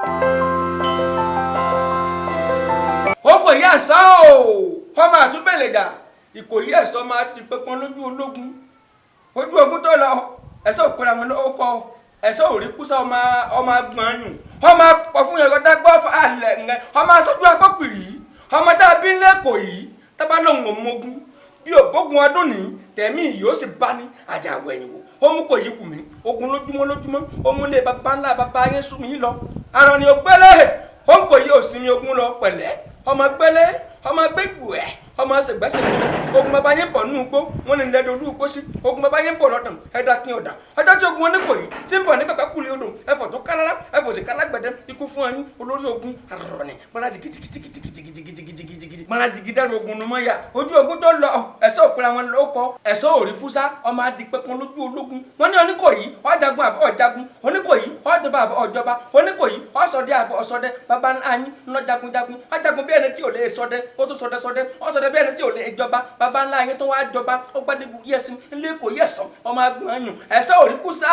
Oko yẹ sọ o ọmọ àtúbẹ̀lẹ̀jà Ìkòyí ẹ̀sọ́ máa di pẹpọn lójú ológun ojú ogun tó lọ ẹ̀sọ́ òpin àwọn ọkọ̀ ẹ̀sọ́ òrí kúsà ọmọ agbọ̀nyùn ọmọ pọ̀ fún yẹn kọ́dá gbọ́ fàálẹ̀ ńgẹ́ ọmọ aṣojú agbọ́pìrì ọmọ tá a bí ń lẹ́kọ̀ọ́ yìí tábà lóhùn òmógún bí ògbógun ọdún ní tẹ̀mí yìí ó sì bá ní àjàwọ̀ ẹ̀yìn wò ó mú kò yí kù mí ogun lójúmọ́ ó mú lé bàbá ńlá bàbá yẹn sún mi lọ àrùn ni ó gbélé ó ń kò yí òsinmi ogun lọ pẹ̀lẹ́ ọmọ gbélé ọmọ gbégbù ẹ̀ ọmọ ṣègbẹ́sẹ̀ ogun bàbá yẹn bọ̀ nínú igbó wọn ní lẹ́dọ̀ olú igbó sí ogun bàbá yẹn bọ̀ lọ́dàn ẹ̀dá kí ọ̀dà ọjọ́ tí ogun Oníkòyí tí ń bọ̀ ní kàkà kúlẹ̀ odò ẹ̀fọ̀ tó kálára ẹ̀fọ̀ sì kálágbẹ̀dẹ ikú fún ẹni olórí ogun àrọ̀nì mọ́ra jìgìjìgìjìgìjìgìjìgìjìgì mọ́ra jìgìdẹ́rù ogun ní mọ́yà ojú ogun tó lọ ẹ̀sọ́ òpin àwọn lóko ẹ̀sọ́ òrí kúsá ọmọ adìpẹ́pọn lójú ológun wọn ní Oníkòyí ọ̀jagun àbọ̀ ọ̀jagun Oníkòyí ọ̀jọba àbọ̀ ọ̀jọba Oníkòyí ọ̀sọdẹ àbọ̀ ọ̀sọdẹ bàbá ńláyín ńlọjagunjagun ọ̀jagun bí ẹni tí ò lè sọdẹ ó tó sọdẹ ọ̀sọdẹ bí ẹni tí ò lè jọba bàbá ńláyín tó wá jọba ó gbádùn yẹsìn ńlẹ́kọ̀ọ́ yẹsàn ọmọ agbọ̀nyùn ẹ̀sọ́ òrí kúsá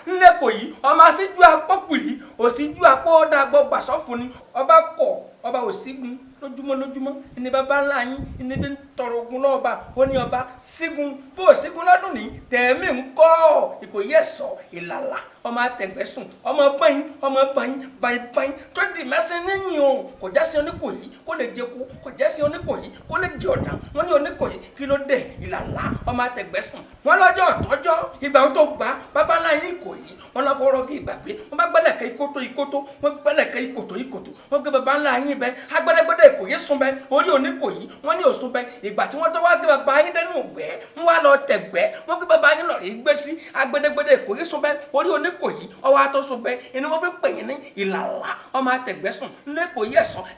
ńlẹ́kọ̀ọ́ ọmọ asíjú apọ́pùlì òsíjú apọ́dàgbọ́ gbàsọ́fún ni ọba kọ̀ ọba òsígun lójúmọ́ ẹni bàbá ńlá yín ẹni bí ń tọrọ ogun lọ́ọ̀ba ó ní ọba sígun bó o sígun lọ́dún ní tẹ̀mí ń kọ́ Ìkòyí ẹ̀sọ́ ìlàlà ọmọ àtẹ̀gbẹ́sùn ọmọ báyìí tó di mẹ́sìn níyìn o kò já sí Oníkòyí kó lè jẹku kò já sí Oníkòyí kó lè jẹ ọ̀dàn wọn ní Oníkòyí kí ló dé ìlàlà ọmọ àtẹ̀gbẹ́sùn wọn lọ́jọ́ ọ̀tọ́jọ́ ìgbà tó gbà bàbá ńlá yín Ìkòyí wọn lọ́ fọwọ́rọ́ gé ìgbàgbé wọn bá gbẹ́lẹ̀kẹ́ ìkòtò wọn gbẹ́lẹ̀kẹ́ ìkòtò wọn gbé bàbá ńlá yín bẹ agbẹ́dẹ́gbẹ́dẹ́ Ìkòyí sún bẹ orí Oníkòyí wọn ní òsún bẹ ìgbà tí wọn tó wá gbé bàbá yín dẹnu ògbẹ́ wọn wá lọ tẹ̀gbẹ́ wọn gbé bàbá yín lọ rí gbé sí agbẹ́dẹ́gbẹ́dẹ́ Ìkòyí sún bẹ orí Oníkòyí ọwọ́ àtọ́ sún bẹ inú wọn fi pè yín ní ìlàlà ọmọ àtẹ̀gbẹ́sùn ńlẹ́kòyí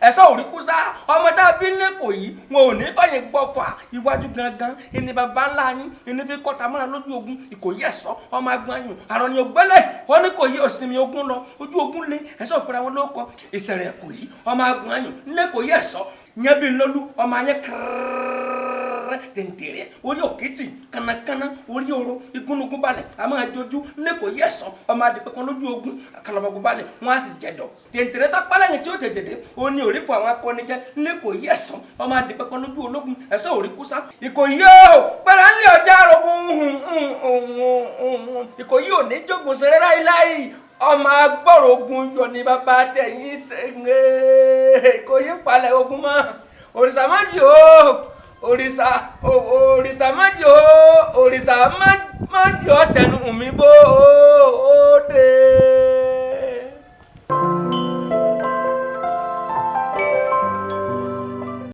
ẹ̀sọ́ òrí kúsá ọmọ tá a bí ńlẹ́kòyí wọn ò ní báyìí gbọ́fà iwájú gangan ìní bàbá ńlá yín ìní fi kọ́ta mọ́ra lójú ogun Ìkòyí ẹ̀sọ́ ọmọ agbọ̀nyùn àrọ̀ni ògbẹ́lẹ̀ Oníkòyí òsinmi ogun lọ ojú ogun lé ẹ̀sọ́ òpèrè àwọn lóko ìṣẹ̀rẹ̀ Ìkòyí ọmọ agbọ̀nyùn ńlẹ́kòyí ẹ̀sọ́ nyẹbi ńlọlú ọmọ anyẹ kẹrẹrẹ tẹntẹrẹ orí òkìtì kánnakánná orí oró igúnnugún balẹ̀ àmọ́ àjọjú Oníkòyí ẹ̀sọ́ ọmọ adìpẹ́kan lójú ogun àkàlàbọ̀gbọ̀ balẹ̀ wọn á sì jẹ̀dọ̀ tẹntẹrẹ tá pálẹ̀yìn tí ó jẹjẹdẹ ó ní orí fún àwọn akọnijẹ Oníkòyí ẹ̀sọ́ ọmọ adìpẹ́kan lójú ológun ẹ̀sọ́ òrí kúsá Ìkòyí ó pẹ̀lú ńlẹ̀ ọjà arógun Ìkòyí ò ní jogun ṣeré láíláí ọmọ agbọ́rọ̀ ogun yọ ní bàbá tẹ̀yìn ṣẹ́ńgẹ́ Ìkòyí palẹ̀ ogun mọ́ òrìṣà májì ó òrìṣà májì ó òrìṣà májì ó tẹnu mi bó ó dé.